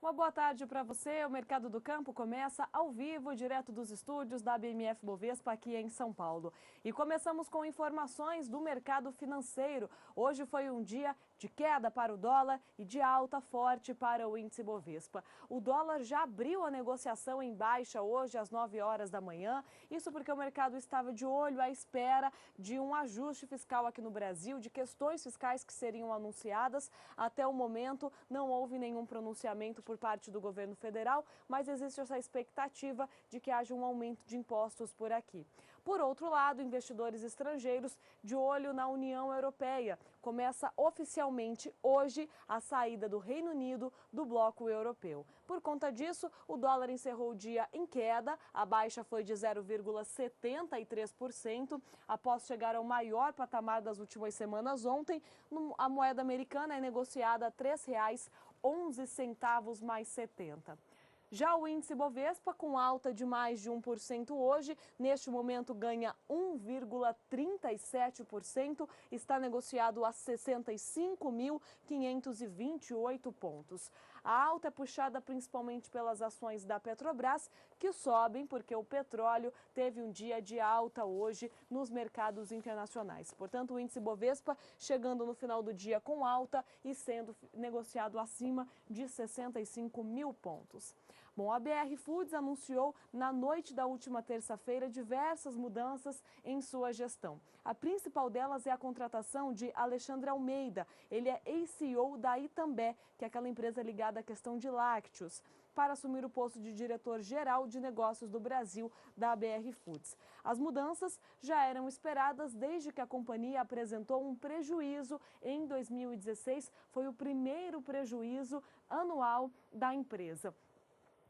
Uma boa tarde para você. O Mercado do Campo começa ao vivo, direto dos estúdios da BMF Bovespa aqui em São Paulo. E começamos com informações do mercado financeiro. Hoje foi um dia de queda para o dólar e de alta forte para o índice Bovespa. O dólar já abriu a negociação em baixa hoje às 9 horas da manhã. Isso porque o mercado estava de olho à espera de um ajuste fiscal aqui no Brasil, de questões fiscais que seriam anunciadas. Até o momento não houve nenhum pronunciamento por parte do governo federal, mas existe essa expectativa de que haja um aumento de impostos por aqui. Por outro lado, investidores estrangeiros de olho na União Europeia. Começa oficialmente hoje a saída do Reino Unido do bloco europeu. Por conta disso, o dólar encerrou o dia em queda, a baixa foi de 0,73%, após chegar ao maior patamar das últimas semanas ontem. A moeda americana é negociada a R$ 3,11 mais 70. Já o índice Bovespa, com alta de mais de 1% hoje, neste momento ganha 1,37%, está negociado a 65.528 pontos. A alta é puxada principalmente pelas ações da Petrobras, que sobem porque o petróleo teve um dia de alta hoje nos mercados internacionais. Portanto, o índice Bovespa chegando no final do dia com alta e sendo negociado acima de 65 mil pontos. Bom, a BR Foods anunciou na noite da última terça-feira diversas mudanças em sua gestão. A principal delas é a contratação de Alexandre Almeida. Ele é ex-CEO da Itambé, que é aquela empresa ligada à questão de lácteos, para assumir o posto de diretor-geral de negócios do Brasil da BR Foods. As mudanças já eram esperadas desde que a companhia apresentou um prejuízo em 2016. Foi o primeiro prejuízo anual da empresa.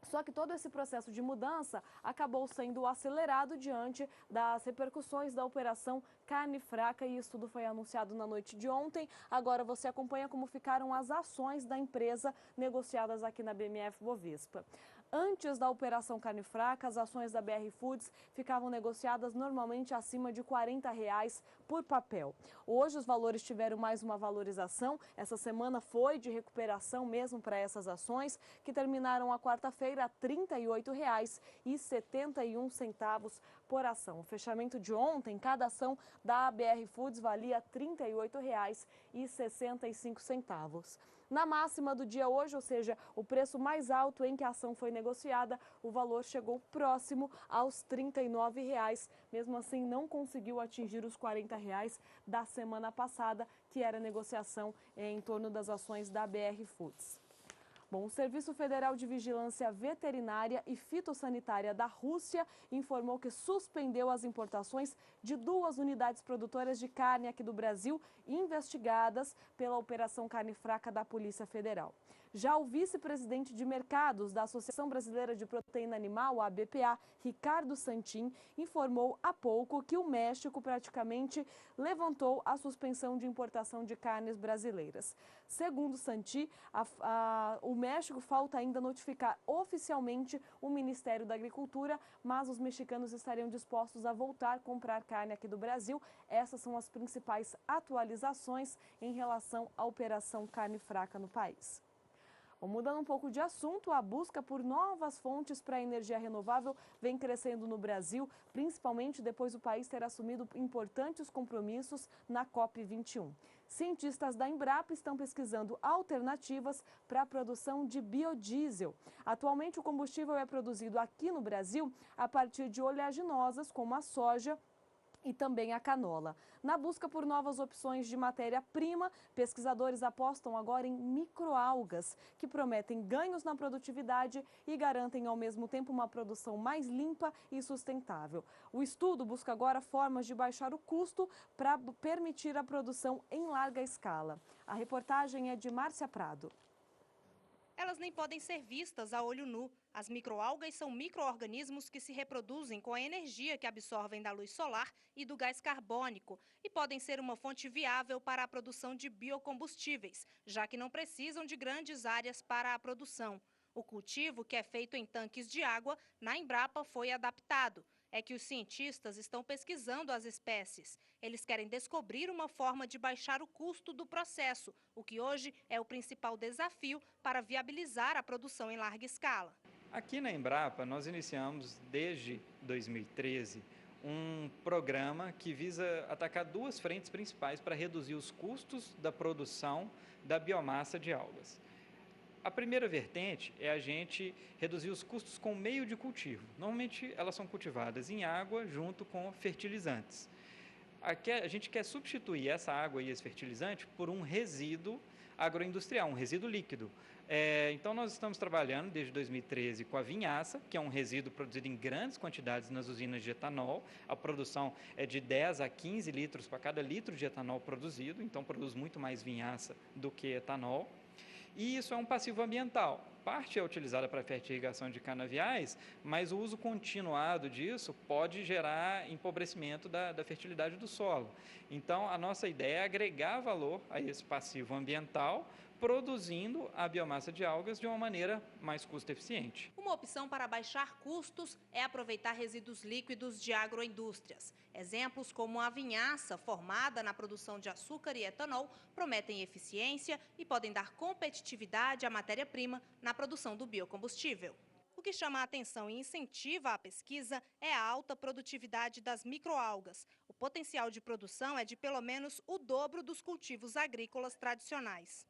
Só que todo esse processo de mudança acabou sendo acelerado diante das repercussões da operação Carne Fraca, e isso tudo foi anunciado na noite de ontem. Agora você acompanha como ficaram as ações da empresa negociadas aqui na BMF Bovespa. Antes da operação Carne Fraca, as ações da BR Foods ficavam negociadas normalmente acima de R$ 40 por papel. Hoje os valores tiveram mais uma valorização. Essa semana foi de recuperação mesmo para essas ações, que terminaram a quarta-feira a R$ 38,71 por ação. O fechamento de ontem, cada ação da BR Foods valia R$ 38,65. Na máxima do dia hoje, ou seja, o preço mais alto em que a ação foi negociada, o valor chegou próximo aos R$ 39. Mesmo assim, não conseguiu atingir os R$ 40 da semana passada, que era a negociação em torno das ações da BR Foods. Bom, o Serviço Federal de Vigilância Veterinária e Fitossanitária da Rússia informou que suspendeu as importações de 2 unidades produtoras de carne aqui do Brasil, investigadas pela Operação Carne Fraca da Polícia Federal. Já o vice-presidente de mercados da Associação Brasileira de Proteína Animal, a BPA, Ricardo Santin, informou há pouco que o México praticamente levantou a suspensão de importação de carnes brasileiras. Segundo Santin, o México falta ainda notificar oficialmente o Ministério da Agricultura, mas os mexicanos estariam dispostos a voltar a comprar carne aqui do Brasil. Essas são as principais atualizações em relação à Operação Carne Fraca no país. Mudando um pouco de assunto, a busca por novas fontes para a energia renovável vem crescendo no Brasil, principalmente depois do país ter assumido importantes compromissos na COP21. Cientistas da Embrapa estão pesquisando alternativas para a produção de biodiesel. Atualmente, o combustível é produzido aqui no Brasil a partir de oleaginosas, como a soja e também a canola. Na busca por novas opções de matéria-prima, pesquisadores apostam agora em microalgas, que prometem ganhos na produtividade e garantem ao mesmo tempo uma produção mais limpa e sustentável. O estudo busca agora formas de baixar o custo para permitir a produção em larga escala. A reportagem é de Márcia Prado. Elas nem podem ser vistas a olho nu. As microalgas são micro-organismos que se reproduzem com a energia que absorvem da luz solar e do gás carbônico e podem ser uma fonte viável para a produção de biocombustíveis, já que não precisam de grandes áreas para a produção. O cultivo, que é feito em tanques de água, na Embrapa foi adaptado. é que os cientistas estão pesquisando as espécies. Eles querem descobrir uma forma de baixar o custo do processo, o que hoje é o principal desafio para viabilizar a produção em larga escala. Aqui na Embrapa, nós iniciamos desde 2013 um programa que visa atacar duas frentes principais para reduzir os custos da produção da biomassa de algas. A primeira vertente é a gente reduzir os custos com o meio de cultivo. Normalmente elas são cultivadas em água junto com fertilizantes. Aqui a gente quer substituir essa água e esse fertilizante por um resíduo agroindustrial, um resíduo líquido. Então nós estamos trabalhando desde 2013 com a vinhaça, que é um resíduo produzido em grandes quantidades nas usinas de etanol. A produção é de 10 a 15 litros para cada litro de etanol produzido, então produz muito mais vinhaça do que etanol. E isso é um passivo ambiental. Parte é utilizada para fertirrigação de canaviais, mas o uso continuado disso pode gerar empobrecimento da fertilidade do solo. Então, a nossa ideia é agregar valor a esse passivo ambiental, produzindo a biomassa de algas de uma maneira mais custo-eficiente. Uma opção para baixar custos é aproveitar resíduos líquidos de agroindústrias. Exemplos como a vinhaça, formada na produção de açúcar e etanol, prometem eficiência e podem dar competitividade à matéria-prima na produção do biocombustível. O que chama a atenção e incentiva a pesquisa é a alta produtividade das microalgas. O potencial de produção é de pelo menos o dobro dos cultivos agrícolas tradicionais.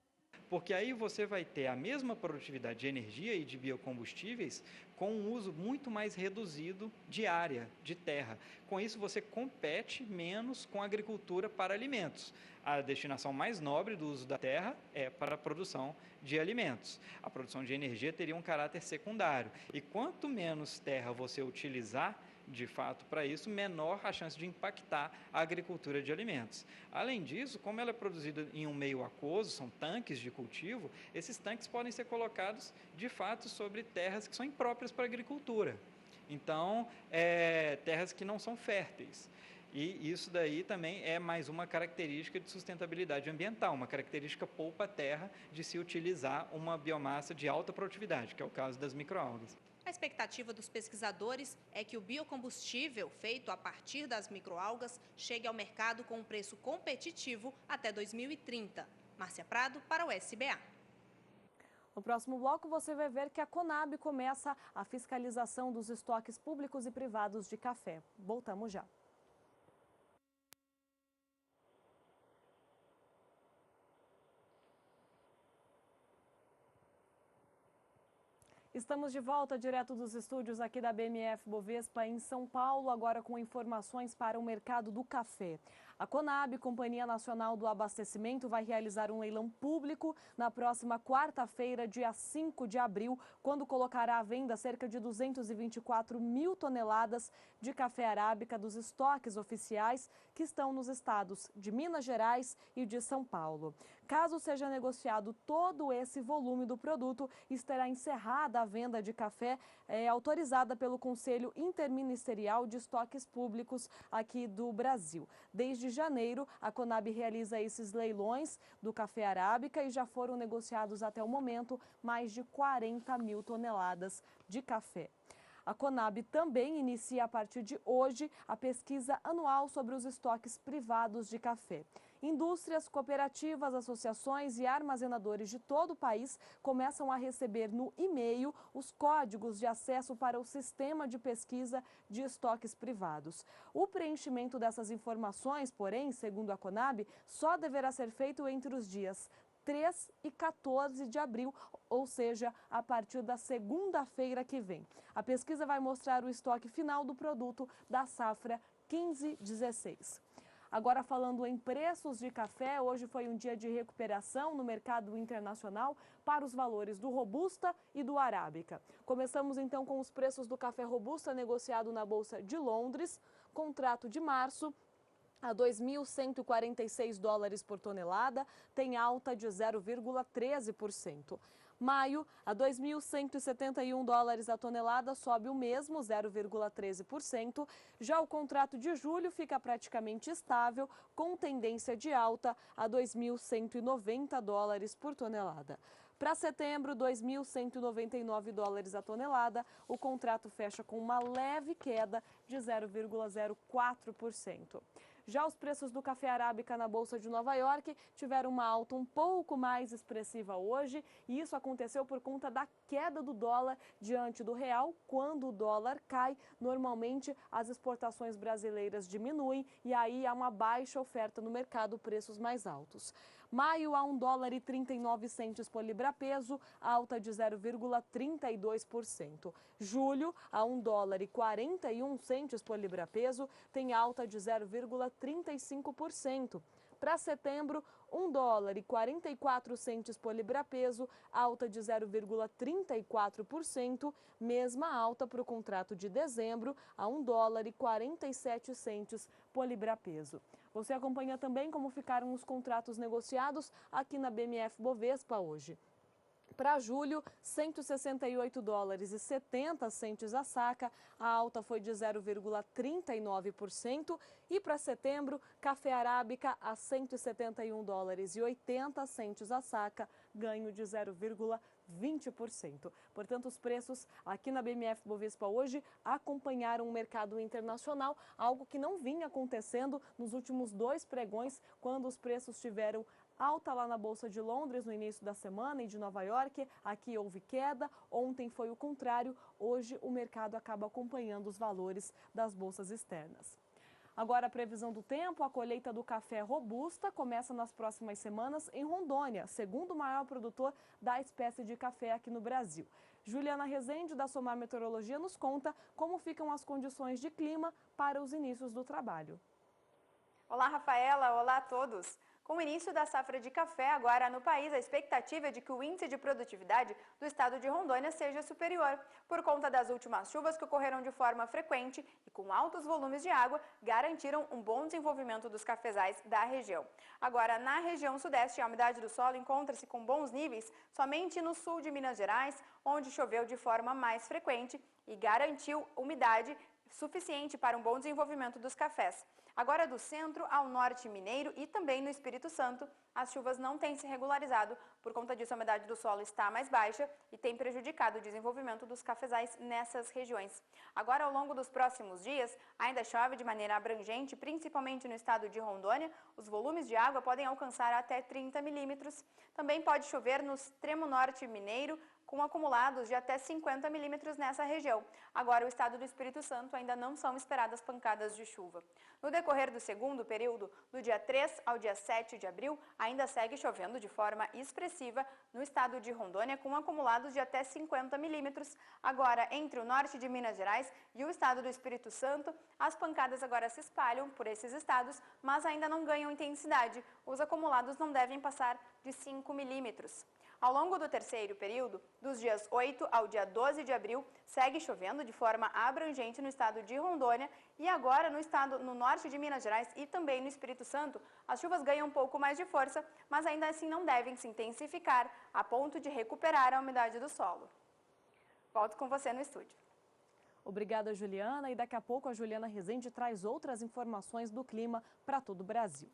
Porque aí você vai ter a mesma produtividade de energia e de biocombustíveis com um uso muito mais reduzido de área, de terra. Com isso, você compete menos com a agricultura para alimentos. A destinação mais nobre do uso da terra é para a produção de alimentos. A produção de energia teria um caráter secundário. E quanto menos terra você utilizar, de fato, para isso, menor a chance de impactar a agricultura de alimentos. Além disso, como ela é produzida em um meio aquoso, são tanques de cultivo, esses tanques podem ser colocados, de fato, sobre terras que são impróprias para a agricultura. Então, terras que não são férteis. E isso daí também é mais uma característica de sustentabilidade ambiental, uma característica poupa-terra de se utilizar uma biomassa de alta produtividade, que é o caso das microalgas. A expectativa dos pesquisadores é que o biocombustível feito a partir das microalgas chegue ao mercado com um preço competitivo até 2030. Márcia Prado, para o SBA. No próximo bloco, você vai ver que a Conab começa a fiscalização dos estoques públicos e privados de café. Voltamos já. Estamos de volta direto dos estúdios aqui da BMF Bovespa em São Paulo, agora com informações para o mercado do café. A Conab, Companhia Nacional do Abastecimento, vai realizar um leilão público na próxima quarta-feira, dia 5 de abril, quando colocará à venda cerca de 224 mil toneladas de café arábica dos estoques oficiais que estão nos estados de Minas Gerais e de São Paulo. Caso seja negociado todo esse volume do produto, estará encerrada a venda de café autorizada pelo Conselho Interministerial de Estoques Públicos aqui do Brasil. Desde janeiro, a Conab realiza esses leilões do café arábica e já foram negociados até o momento mais de 40 mil toneladas de café. A Conab também inicia a partir de hoje a pesquisa anual sobre os estoques privados de café. Indústrias, cooperativas, associações e armazenadores de todo o país começam a receber no e-mail os códigos de acesso para o sistema de pesquisa de estoques privados. O preenchimento dessas informações, porém, segundo a Conab, só deverá ser feito entre os dias 3 e 14 de abril, ou seja, a partir da segunda-feira que vem. A pesquisa vai mostrar o estoque final do produto da safra 15/16. Agora, falando em preços de café, hoje foi um dia de recuperação no mercado internacional para os valores do Robusta e do Arábica. Começamos então com os preços do café Robusta negociado na Bolsa de Londres, contrato de março a 2.146 dólares por tonelada, tem alta de 0,13%. Maio, a 2.171 dólares a tonelada, sobe o mesmo, 0,13%. Já o contrato de julho fica praticamente estável, com tendência de alta a 2.190 dólares por tonelada. Para setembro, 2.199 dólares a tonelada. O contrato fecha com uma leve queda de 0,04%. Já os preços do café arábica na Bolsa de Nova York tiveram uma alta um pouco mais expressiva hoje, e isso aconteceu por conta da queda do dólar diante do real. Quando o dólar cai, normalmente as exportações brasileiras diminuem e aí há uma baixa oferta no mercado, preços mais altos. Maio a $1,39 por libra-peso, alta de 0,32%. Julho a $1,41 por libra-peso, tem alta de 0,35%. Para setembro, $1,44 por libra-peso, alta de 0,34%, mesma alta para o contrato de dezembro, a $1,47 por libra-peso. Você acompanha também como ficaram os contratos negociados aqui na BMF Bovespa hoje. Para julho, $168,70 a saca, a alta foi de 0,39%. E para setembro, café arábica a $171,80 a saca, ganho de 0,20%. Portanto, os preços aqui na BMF Bovespa hoje acompanharam o mercado internacional, algo que não vinha acontecendo nos últimos 2 pregões, quando os preços tiveram alta lá na Bolsa de Londres no início da semana e de Nova York. Aqui houve queda, ontem foi o contrário, hoje o mercado acaba acompanhando os valores das bolsas externas. Agora a previsão do tempo: a colheita do café robusta começa nas próximas semanas em Rondônia, segundo maior produtor da espécie de café aqui no Brasil. Juliana Rezende, da Somar Meteorologia, nos conta como ficam as condições de clima para os inícios do trabalho. Olá, Rafaela, olá a todos. Com o início da safra de café agora no país, a expectativa é de que o índice de produtividade do estado de Rondônia seja superior, por conta das últimas chuvas que ocorreram de forma frequente e com altos volumes de água, garantiram um bom desenvolvimento dos cafezais da região. Agora, na região sudeste, a umidade do solo encontra-se com bons níveis somente no sul de Minas Gerais, onde choveu de forma mais frequente e garantiu umidade suficiente para um bom desenvolvimento dos cafés. Agora, do centro ao norte mineiro e também no Espírito Santo, as chuvas não têm se regularizado. Por conta disso, a umidade do solo está mais baixa e tem prejudicado o desenvolvimento dos cafezais nessas regiões. Agora, ao longo dos próximos dias, ainda chove de maneira abrangente, principalmente no estado de Rondônia. Os volumes de água podem alcançar até 30 milímetros. Também pode chover no extremo norte mineiro, com acumulados de até 50 milímetros nessa região. Agora, o estado do Espírito Santo ainda não são esperadas pancadas de chuva. No decorrer do segundo período, do dia 3 ao dia 7 de abril, ainda segue chovendo de forma expressiva no estado de Rondônia, com acumulados de até 50 milímetros. Agora, entre o norte de Minas Gerais e o estado do Espírito Santo, as pancadas agora se espalham por esses estados, mas ainda não ganham intensidade. Os acumulados não devem passar de 5 milímetros. Ao longo do terceiro período, dos dias 8 ao dia 12 de abril, segue chovendo de forma abrangente no estado de Rondônia e agora no norte de Minas Gerais e também no Espírito Santo, as chuvas ganham um pouco mais de força, mas ainda assim não devem se intensificar a ponto de recuperar a umidade do solo. Volto com você no estúdio. Obrigada, Juliana. E daqui a pouco a Juliana Rezende traz outras informações do clima para todo o Brasil.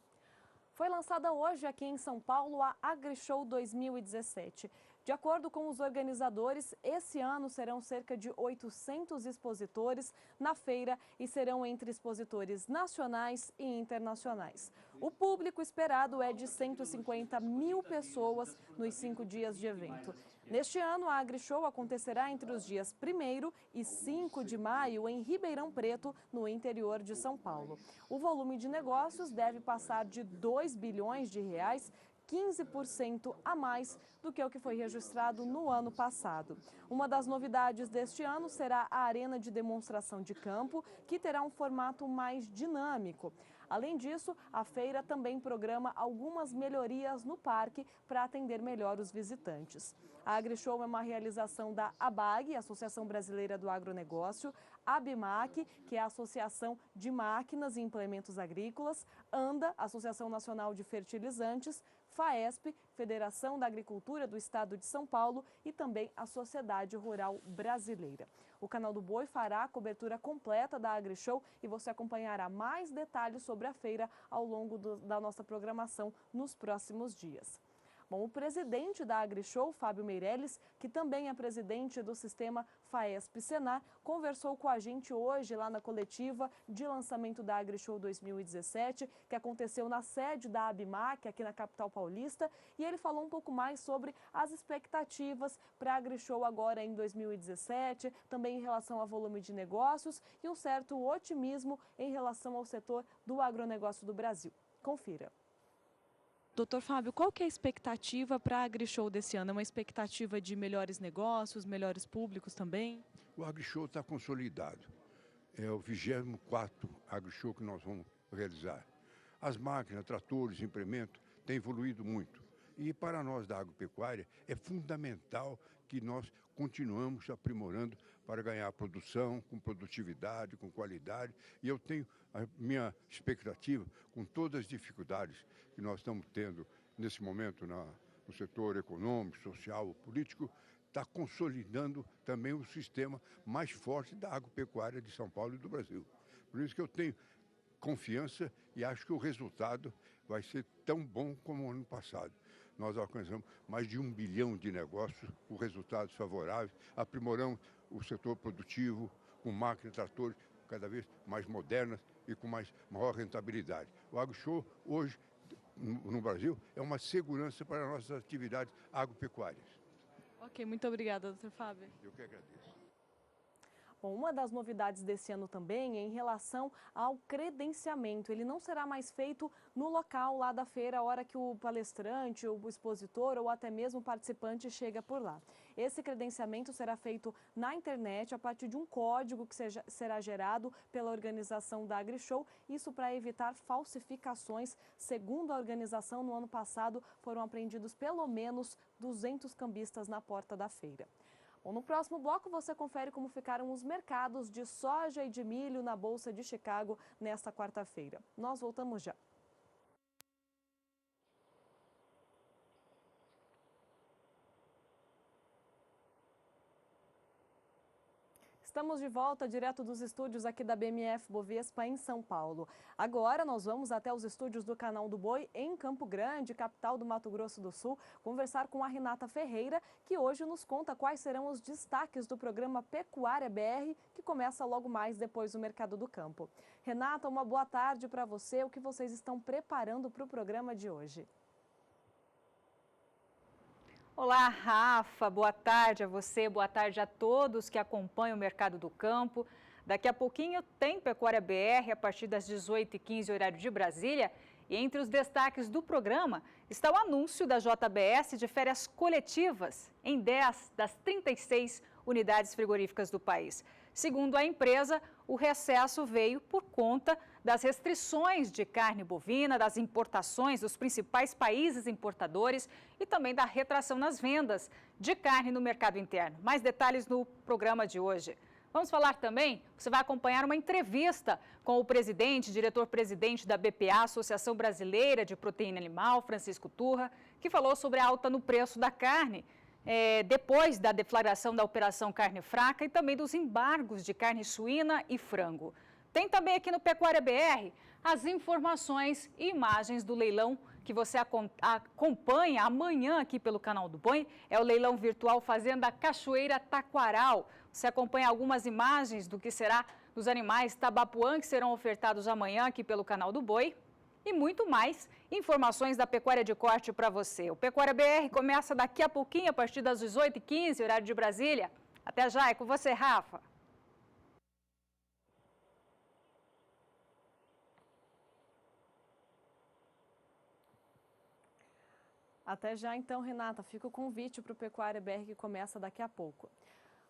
Foi lançada hoje aqui em São Paulo a AgriShow 2017. De acordo com os organizadores, esse ano serão cerca de 800 expositores na feira e serão entre expositores nacionais e internacionais. O público esperado é de 150 mil pessoas nos 5 dias de evento. Neste ano, a AgriShow acontecerá entre os dias 1º e 5 de maio em Ribeirão Preto, no interior de São Paulo. O volume de negócios deve passar de 2 bilhões de reais, 15% a mais do que o que foi registrado no ano passado. Uma das novidades deste ano será a arena de demonstração de campo, que terá um formato mais dinâmico. Além disso, a feira também programa algumas melhorias no parque para atender melhor os visitantes. A AgriShow é uma realização da ABAG, Associação Brasileira do Agronegócio, ABMAC, que é a Associação de Máquinas e Implementos Agrícolas, ANDA, Associação Nacional de Fertilizantes, FAESP, Federação da Agricultura do Estado de São Paulo e também a Sociedade Rural Brasileira. O Canal do Boi fará a cobertura completa da AgriShow e você acompanhará mais detalhes sobre a feira ao longo da nossa programação nos próximos dias. Bom, o presidente da AgriShow, Fábio Meirelles, que também é presidente do sistema FAESP-Senar, conversou com a gente hoje lá na coletiva de lançamento da AgriShow 2017, que aconteceu na sede da ABMAC, aqui na capital paulista, e ele falou um pouco mais sobre as expectativas para a AgriShow agora em 2017, também em relação ao volume de negócios e um certo otimismo em relação ao setor do agronegócio do Brasil. Confira. Doutor Fábio, qual que é a expectativa para a AgriShow desse ano? É uma expectativa de melhores negócios, melhores públicos também? O AgriShow está consolidado. É o 24º AgriShow que nós vamos realizar. As máquinas, tratores, implementos têm evoluído muito. E para nós da agropecuária é fundamental que nós continuamos aprimorando para ganhar produção, com produtividade, com qualidade. E eu tenho a minha expectativa, com todas as dificuldades que nós estamos tendo nesse momento no setor econômico, social, político, está consolidando também o sistema mais forte da agropecuária de São Paulo e do Brasil. Por isso que eu tenho confiança e acho que o resultado vai ser tão bom como o ano passado. Nós alcançamos mais de 1 bilhão de negócios, com resultados favoráveis, aprimoramos o setor produtivo, com máquinas e tratores cada vez mais modernas e com maior rentabilidade. O AgriShow, hoje, no Brasil, é uma segurança para as nossas atividades agropecuárias. Ok, muito obrigada, doutor Fábio. Eu que agradeço. Bom, uma das novidades desse ano também é em relação ao credenciamento. Ele não será mais feito no local lá da feira, a hora que o palestrante, o expositor ou até mesmo o participante chega por lá. Esse credenciamento será feito na internet a partir de um código que será gerado pela organização da AgriShow, isso para evitar falsificações. Segundo a organização, no ano passado foram apreendidos pelo menos 200 cambistas na porta da feira. Bom, no próximo bloco você confere como ficaram os mercados de soja e de milho na Bolsa de Chicago nesta quarta-feira. Nós voltamos já. Estamos de volta direto dos estúdios aqui da BMF Bovespa em São Paulo. Agora nós vamos até os estúdios do Canal do Boi em Campo Grande, capital do Mato Grosso do Sul, conversar com a Renata Ferreira, que hoje nos conta quais serão os destaques do programa Pecuária BR, que começa logo mais depois do Mercado do Campo. Renata, uma boa tarde para você. O que vocês estão preparando para o programa de hoje? Olá, Rafa, boa tarde a você, boa tarde a todos que acompanham o Mercado do Campo. Daqui a pouquinho tem Pecuária BR a partir das 18h15, horário de Brasília. E entre os destaques do programa está o anúncio da JBS de férias coletivas em 10 das 36 unidades frigoríficas do país. Segundo a empresa, o recesso veio por conta das restrições de carne bovina, das importações dos principais países importadores e também da retração nas vendas de carne no mercado interno. Mais detalhes no programa de hoje. Vamos falar também, você vai acompanhar uma entrevista com o diretor-presidente da BPA, Associação Brasileira de Proteína Animal, Francisco Turra, que falou sobre a alta no preço da carne, depois da deflagração da Operação Carne Fraca e também dos embargos de carne suína e frango. Tem também aqui no Pecuária BR as informações e imagens do leilão que você acompanha amanhã aqui pelo Canal do Boi. É o leilão virtual Fazenda Cachoeira Taquaral. Você acompanha algumas imagens do que será dos animais Tabapuã que serão ofertados amanhã aqui pelo Canal do Boi. E muito mais informações da Pecuária de Corte para você. O Pecuária BR começa daqui a pouquinho, a partir das 18h15, horário de Brasília. Até já, é com você, Rafa. Até já então, Renata. Fica o convite para o Pecuária BR que começa daqui a pouco.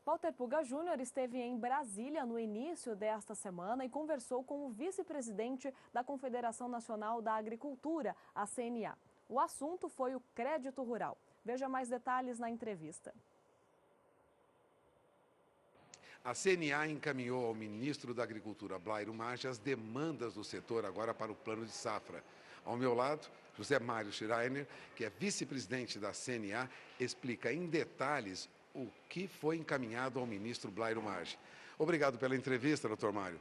Walter Puga Júnior esteve em Brasília no início desta semana e conversou com o vice-presidente da Confederação Nacional da Agricultura, a CNA. O assunto foi o crédito rural. Veja mais detalhes na entrevista. A CNA encaminhou ao ministro da Agricultura, Blairo Maggi, as demandas do setor agora para o plano de safra. Ao meu lado, José Mário Schreiner, que é vice-presidente da CNA, explica em detalhes o que foi encaminhado ao ministro Blairo Maggi. Obrigado pela entrevista, doutor Mário.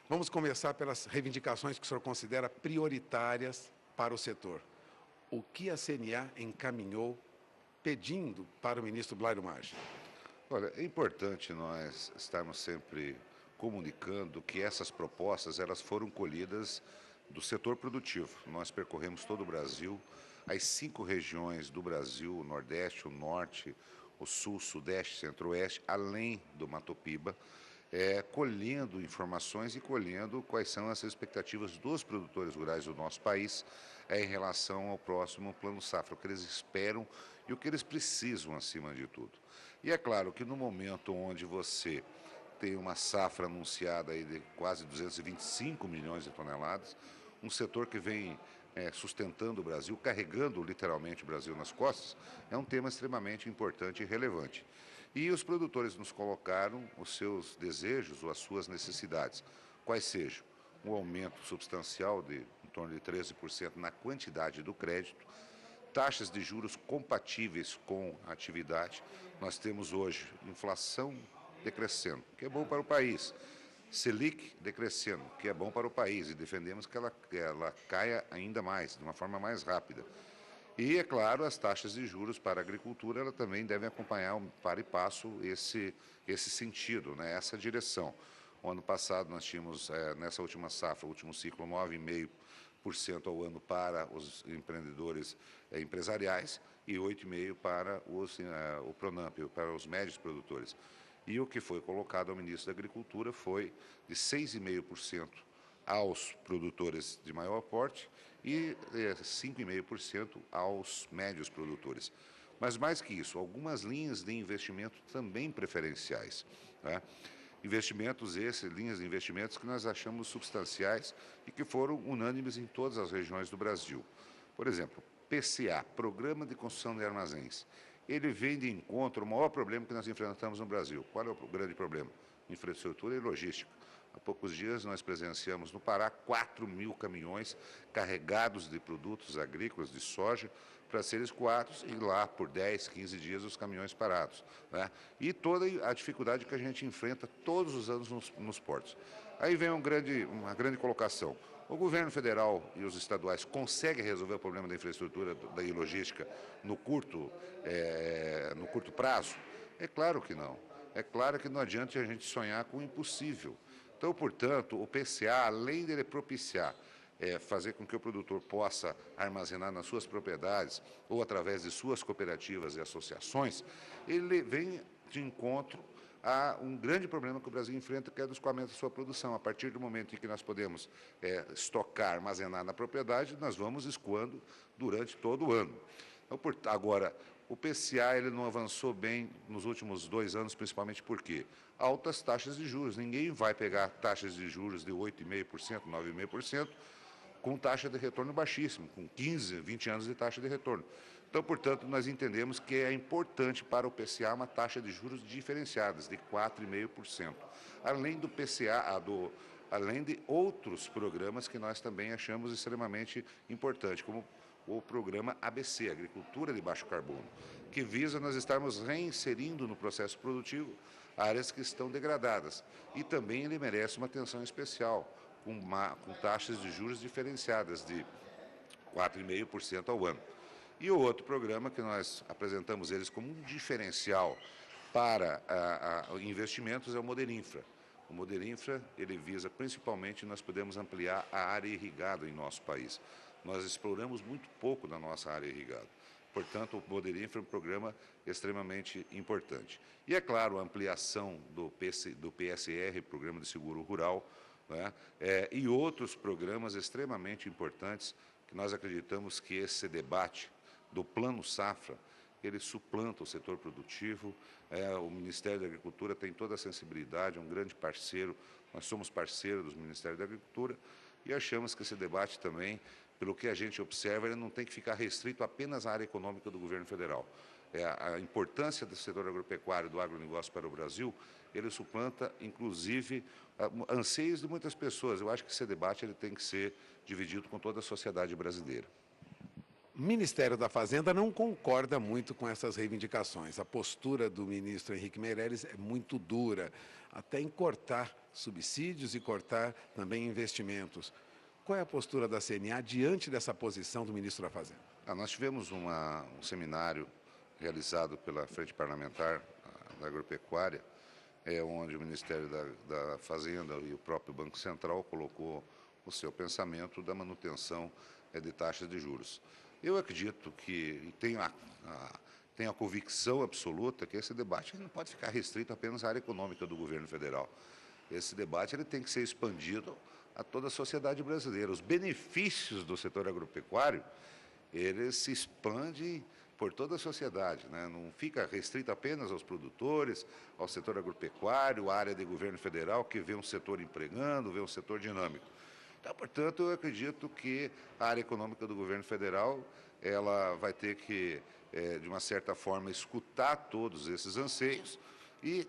Vamos começar pelas reivindicações que o senhor considera prioritárias para o setor. o que a CNA encaminhou pedindo para o ministro Blairo Maggi? Olha, é importante nós estarmos sempre comunicando que essas propostas elas foram colhidas do setor produtivo. Nós percorremos todo o Brasil, as 5 regiões do Brasil, o Nordeste, o Norte, o Sul, Sudeste, Centro-Oeste, além do Mato Piba, colhendo informações e colhendo quais são as expectativas dos produtores rurais do nosso país em relação ao próximo Plano Safra, o que eles esperam e o que eles precisam acima de tudo. E é claro que no momento onde você tem uma safra anunciada aí de quase 225 milhões de toneladas, um setor que vem sustentando o Brasil, carregando literalmente o Brasil nas costas, é um tema extremamente importante e relevante. E os produtores nos colocaram os seus desejos ou as suas necessidades, quais sejam um aumento substancial de em torno de 13% na quantidade do crédito, taxas de juros compatíveis com a atividade. Nós temos hoje inflação decrescendo, que é bom para o país. Selic decrescendo, que é bom para o país, e defendemos que ela caia ainda mais, de uma forma mais rápida. E, é claro, as taxas de juros para a agricultura ela também devem acompanhar um par e passo esse sentido, né, essa direção. O ano passado nós tínhamos, nessa última safra, último ciclo, 9,5% ao ano para os empreendedores empresariais e 8,5% para o Pronamp, para os médios produtores. E o que foi colocado ao ministro da Agricultura foi de 6,5% aos produtores de maior porte e 5,5% aos médios produtores. Mas mais que isso, algumas linhas de investimento também preferenciais, né? Linhas de investimentos que nós achamos substanciais e que foram unânimes em todas as regiões do Brasil. Por exemplo, PCA, Programa de Construção de Armazéns. Ele vem de encontro ao maior problema que nós enfrentamos no Brasil. Qual é o grande problema? Infraestrutura e logística. Há poucos dias nós presenciamos no Pará 4.000 caminhões carregados de produtos agrícolas, de soja, para serem escoados e lá por 10, 15 dias os caminhões parados, né? E toda a dificuldade que a gente enfrenta todos os anos nos portos. Aí vem uma grande colocação. O governo federal e os estaduais conseguem resolver o problema da infraestrutura e logística no curto prazo? É claro que não. É claro que não adianta a gente sonhar com o impossível. Então, portanto, o PCA, além de ele propiciar fazer com que o produtor possa armazenar nas suas propriedades ou através de suas cooperativas e associações, ele vem de encontro a um grande problema que o Brasil enfrenta, que é o escoamento da sua produção. A partir do momento em que nós podemos estocar, armazenar na propriedade, nós vamos escoando durante todo o ano. Então, agora, o PCA ele não avançou bem nos últimos 2 anos, principalmente porque altas taxas de juros. Ninguém vai pegar taxas de juros de 8,5%, 9,5%, com taxa de retorno baixíssima, com 15, 20 anos de taxa de retorno. Então, portanto, nós entendemos que é importante para o PCA uma taxa de juros diferenciadas, de 4,5%. Além do PCA, além de outros programas que nós também achamos extremamente importantes, como o programa ABC, Agricultura de Baixo Carbono, que visa nós estarmos reinserindo no processo produtivo áreas que estão degradadas. E também ele merece uma atenção especial, com taxas de juros diferenciadas de 4,5% ao ano. E o outro programa que nós apresentamos eles como um diferencial para investimentos é o Moderinfra. O Moderinfra, ele visa principalmente nós podemos ampliar a área irrigada em nosso país. Nós exploramos muito pouco da nossa área irrigada. Portanto, o Moderinfra é um programa extremamente importante. E, é claro, a ampliação do PSR, Programa de Seguro Rural, né, e outros programas extremamente importantes que nós acreditamos que esse debate do Plano Safra, ele suplanta o setor produtivo. O Ministério da Agricultura tem toda a sensibilidade, é um grande parceiro, nós somos parceiros do Ministério da Agricultura e achamos que esse debate também, pelo que a gente observa, ele não tem que ficar restrito apenas à área econômica do governo federal. A importância do setor agropecuário, do agronegócio para o Brasil, ele suplanta, inclusive, anseios de muitas pessoas. Eu acho que esse debate ele tem que ser dividido com toda a sociedade brasileira. O Ministério da Fazenda não concorda muito com essas reivindicações. A postura do ministro Henrique Meirelles é muito dura, até em cortar subsídios e cortar também investimentos. Qual é a postura da CNA diante dessa posição do ministro da Fazenda? Nós tivemos um seminário realizado pela Frente Parlamentar da Agropecuária, onde o Ministério da Fazenda e o próprio Banco Central colocou o seu pensamento da manutenção de taxas de juros. Eu acredito que tenho a convicção absoluta que esse debate não pode ficar restrito apenas à área econômica do governo federal. Esse debate ele tem que ser expandido a toda a sociedade brasileira. Os benefícios do setor agropecuário, eles se expandem por toda a sociedade, né? Não fica restrito apenas aos produtores, ao setor agropecuário, à área de governo federal, que vê um setor empregando, vê um setor dinâmico. Então, portanto, eu acredito que a área econômica do governo federal ela vai ter que, de uma certa forma, escutar todos esses anseios e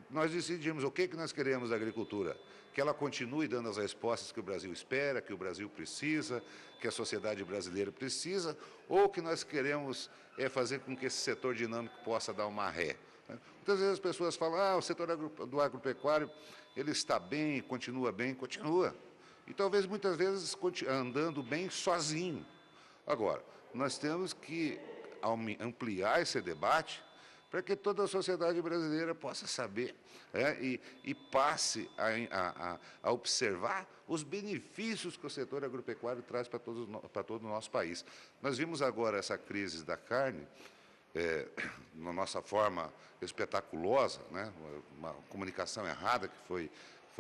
nós decidimos o que nós queremos da agricultura. Que ela continue dando as respostas que o Brasil espera, que o Brasil precisa, que a sociedade brasileira precisa, ou que nós queremos fazer com que esse setor dinâmico possa dar uma ré. Muitas vezes as pessoas falam, o setor do agropecuário ele está bem, continua, e talvez muitas vezes andando bem sozinho. Agora, nós temos que ampliar esse debate para que toda a sociedade brasileira possa saber e passe a observar os benefícios que o setor agropecuário traz para todo o nosso país. Nós vimos agora essa crise da carne, na nossa forma espetaculosa, né? Uma comunicação errada que foi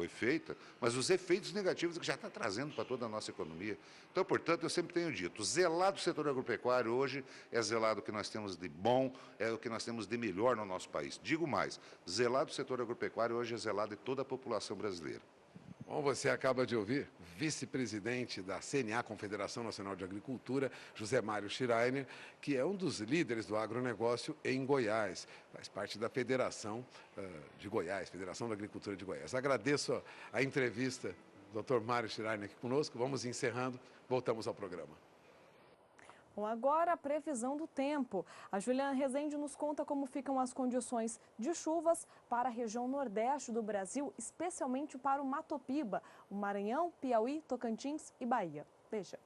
feita, mas os efeitos negativos que já está trazendo para toda a nossa economia. Então, portanto, eu sempre tenho dito, zelar do setor agropecuário hoje é zelar do que nós temos de bom, é o que nós temos de melhor no nosso país. Digo mais, zelar do setor agropecuário hoje é zelar de toda a população brasileira. Bom, você acaba de ouvir vice-presidente da CNA, Confederação Nacional de Agricultura, José Mário Schreiner, que é um dos líderes do agronegócio em Goiás. Faz parte da Federação de Goiás, Federação da Agricultura de Goiás. Agradeço a entrevista do Dr. Mário Schreiner aqui conosco. Vamos encerrando, voltamos ao programa. Bom, agora a previsão do tempo. A Juliana Rezende nos conta como ficam as condições de chuvas para a região nordeste do Brasil, especialmente para o Mato Piba, o Maranhão, Piauí, Tocantins e Bahia. Veja.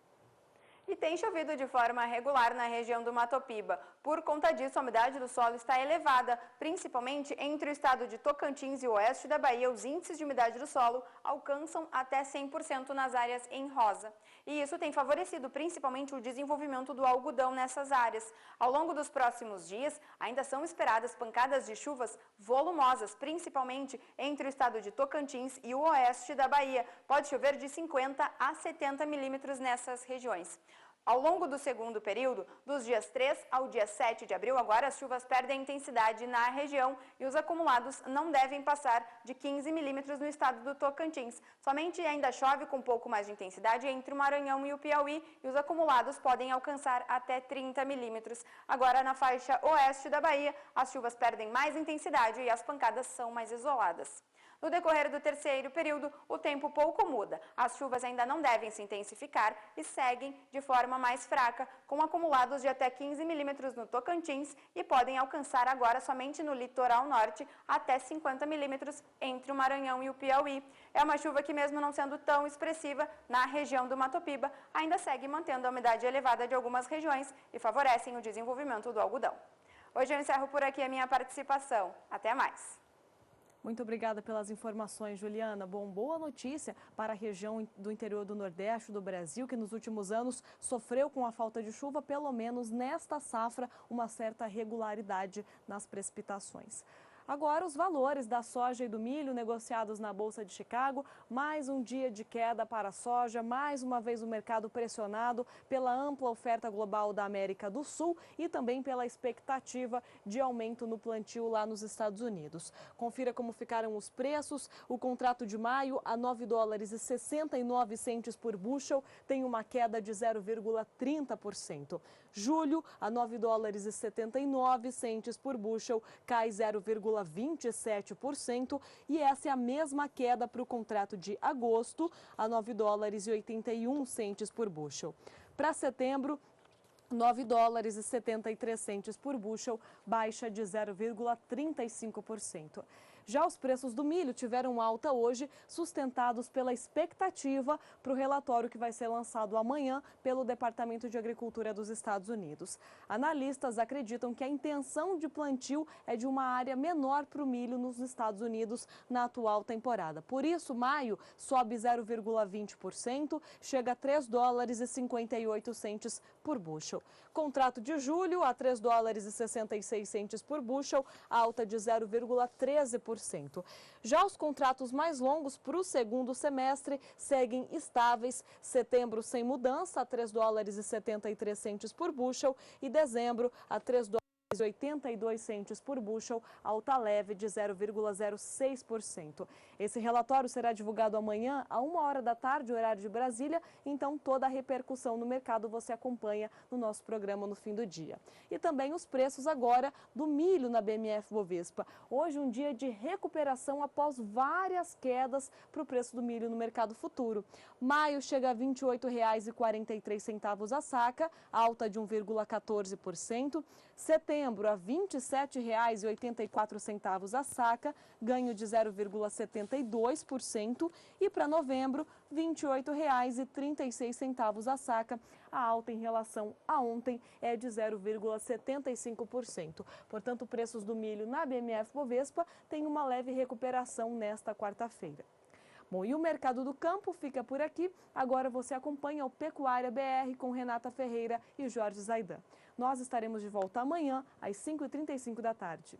E tem chovido de forma regular na região do Mato Piba. Por conta disso, a umidade do solo está elevada, principalmente entre o estado de Tocantins e o oeste da Bahia. Os índices de umidade do solo alcançam até 100% nas áreas em rosa. E isso tem favorecido principalmente o desenvolvimento do algodão nessas áreas. Ao longo dos próximos dias, ainda são esperadas pancadas de chuvas volumosas, principalmente entre o estado de Tocantins e o oeste da Bahia. Pode chover de 50 a 70 milímetros nessas regiões. Ao longo do segundo período, dos dias 3 ao dia 7 de abril, agora as chuvas perdem intensidade na região e os acumulados não devem passar de 15 milímetros no estado do Tocantins. Somente ainda chove com um pouco mais de intensidade entre o Maranhão e o Piauí e os acumulados podem alcançar até 30 milímetros. Agora, na faixa oeste da Bahia, as chuvas perdem mais intensidade e as pancadas são mais isoladas. No decorrer do terceiro período, o tempo pouco muda. As chuvas ainda não devem se intensificar e seguem de forma mais fraca, com acumulados de até 15 milímetros no Tocantins e podem alcançar agora somente no litoral norte até 50 milímetros entre o Maranhão e o Piauí. É uma chuva que, mesmo não sendo tão expressiva na região do Mato Piba, ainda segue mantendo a umidade elevada de algumas regiões e favorecem o desenvolvimento do algodão. Hoje eu encerro por aqui a minha participação. Até mais! Muito obrigada pelas informações, Juliana. Bom, boa notícia para a região do interior do Nordeste do Brasil, que nos últimos anos sofreu com a falta de chuva, pelo menos nesta safra, uma certa regularidade nas precipitações. Agora, os valores da soja e do milho negociados na Bolsa de Chicago, mais um dia de queda para a soja, mais uma vez o mercado pressionado pela ampla oferta global da América do Sul e também pela expectativa de aumento no plantio lá nos Estados Unidos. Confira como ficaram os preços. O contrato de maio a $9,69 por bushel tem uma queda de 0,30%. Julho a $9,79 por bushel cai 0,27% e essa é a mesma queda para o contrato de agosto a $9,81 por bushel. Para setembro, $9,73 por bushel, baixa de 0,35%. Já os preços do milho tiveram alta hoje, sustentados pela expectativa para o relatório que vai ser lançado amanhã pelo Departamento de Agricultura dos Estados Unidos. Analistas acreditam que a intenção de plantio é de uma área menor para o milho nos Estados Unidos na atual temporada. Por isso, maio sobe 0,20%, chega a $3,58 por bushel. Contrato de julho a $3,66 por bushel, alta de 0,13%. Já os contratos mais longos para o segundo semestre seguem estáveis. Setembro sem mudança a $3,73 por bushel e dezembro a $3,82 por bushel, alta leve de 0,06%. Esse relatório será divulgado amanhã a 13h, horário de Brasília, então toda a repercussão no mercado você acompanha no nosso programa no fim do dia. E também os preços agora do milho na BMF-Bovespa. Hoje um dia de recuperação após várias quedas para o preço do milho no mercado futuro. Maio chega a R$ 28,43 a saca, alta de 1,14%. Setembro a R$ 27,84 a saca, ganho de 0,72%. E para novembro, R$ 28,36 a saca. A alta em relação a ontem é de 0,75%. Portanto, preços do milho na BMF-Bovespa têm uma leve recuperação nesta quarta-feira. Bom, e o mercado do campo fica por aqui. Agora você acompanha o Pecuária BR com Renata Ferreira e Jorge Zaidan. Nós estaremos de volta amanhã às 5h35 da tarde.